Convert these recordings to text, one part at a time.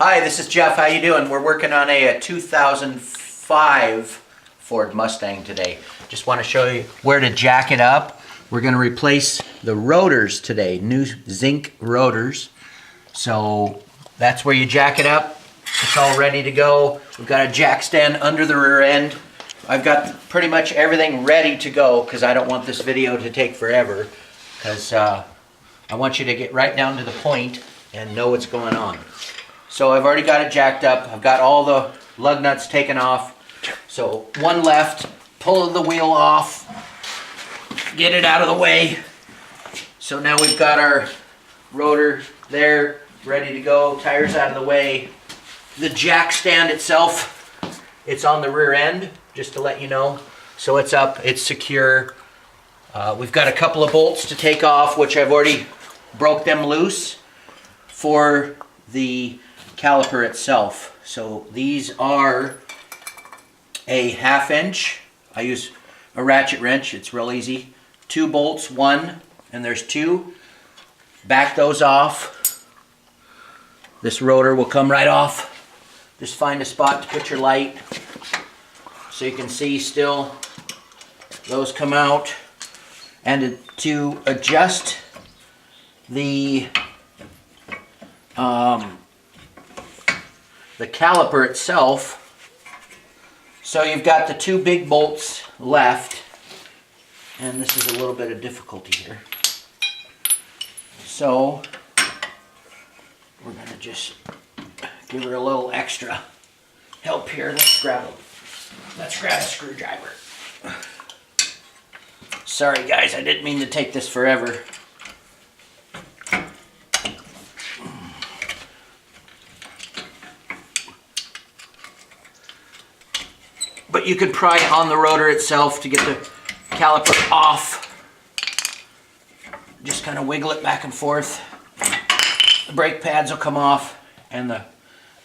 Hi, this is Jeff. How you doing? We're working on a 2005 Ford Mustang today. Just want to show you where to jack it up. We're going to replace the rotors today, new zinc rotors. So that's where you jack it up. It's all ready to go. We've got a jack stand under the rear end. I've got pretty much everything ready to go because I don't want this video to take forever, because I want you to get right down to the point and know what's going on. So I've already got it jacked up. I've got all the lug nuts taken off. So one left, pull the wheel off, get it out of the way. So now we've got our rotor there, ready to go, tires out of the way. The jack stand itself, it's on the rear end, just to let you know. So it's up, it's secure. We've got a couple of bolts to take off, which I've already broke them loose for the caliper itself. So these are a 1/2 inch. I use a ratchet wrench, it's real easy. 2 bolts, one, and there's 2. Back those off. This rotor will come right off. Just find a spot to put your light so you can see still. Those come out. And to adjust the caliper itself, so you've got the 2 big bolts left, and this is a little bit of difficulty here. So we're going to just give her a little extra help here. Let's grab a screwdriver. Sorry guys, I didn't mean to take this forever. But you could pry on the rotor itself to get the caliper off. Just kind of wiggle it back and forth. The brake pads will come off and the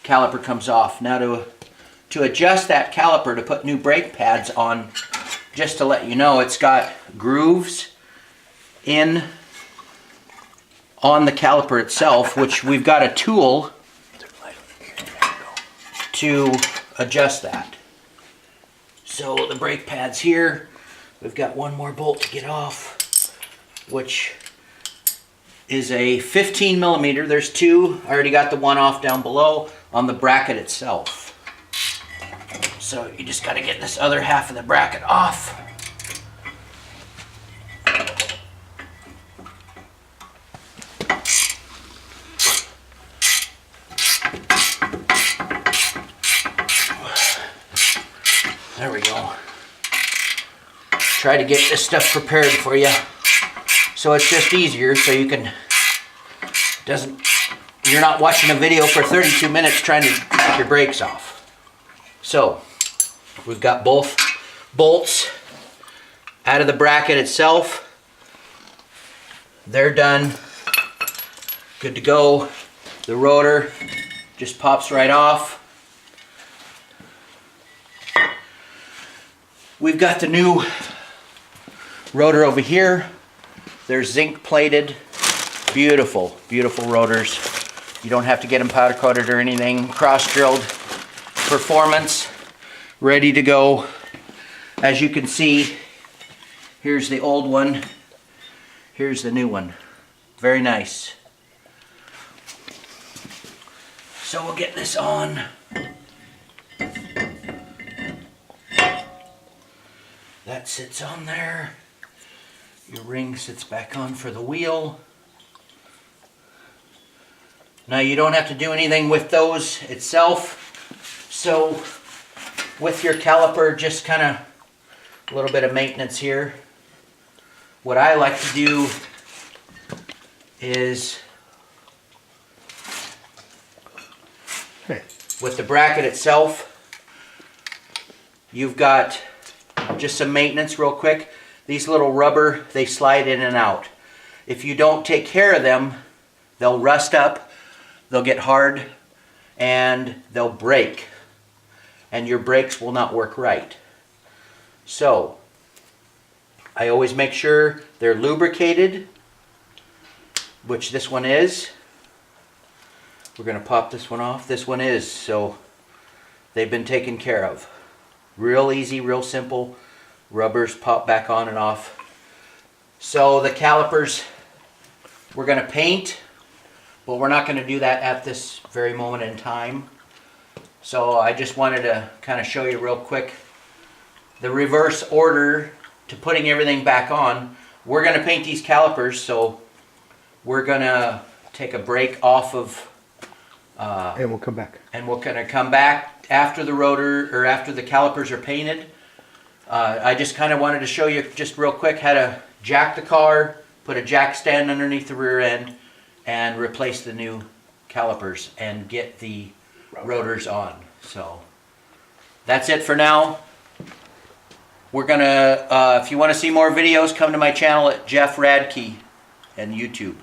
caliper comes off. Now to adjust that caliper, to put new brake pads on, just to let you know, it's got grooves on the caliper itself, which we've got a tool to adjust that. So the brake pads here, we've got one more bolt to get off, which is a 15 millimeter. There's 2. I already got the one off down below on the bracket itself. So you just got to get this other half of the bracket off. There we go. Try to get this stuff prepared for you so it's just easier, so you can, you're not watching a video for 32 minutes trying to take your brakes off. So we've got both bolts out of the bracket itself. They're done. Good to go. The rotor just pops right off. We've got the new rotor over here. They're zinc plated. Beautiful, beautiful rotors. You don't have to get them powder coated or anything. Cross drilled. Performance. Ready to go. As you can see, here's the old one. Here's the new one. Very nice. So we'll get this on. That sits on there. Your ring sits back on for the wheel. Now you don't have to do anything with those itself. So with your caliper, just kind of a little bit of maintenance here. What I like to do is, with the bracket itself, you've got just some maintenance real quick. These little rubber, they slide in and out. If you don't take care of them, they'll rust up, they'll get hard, and they'll break. And your brakes will not work right. So, I always make sure they're lubricated, which this one is. We're gonna pop this one off. This one is, so they've been taken care of. Real easy, real simple. Rubbers pop back on and off. So the calipers, we're gonna paint, but we're not gonna do that at this very moment in time. So I just wanted to kind of show you real quick the reverse order to putting everything back on. We're gonna paint these calipers, so we're gonna take a break off of And we'll come back. and we're gonna come back after the rotor, or after the calipers are painted. I just kind of wanted to show you just real quick how to jack the car, put a jack stand underneath the rear end, and replace the new calipers and get the rotors on. So that's it for now. We're gonna, if you want to see more videos, come to my channel at Jeff Radke and YouTube.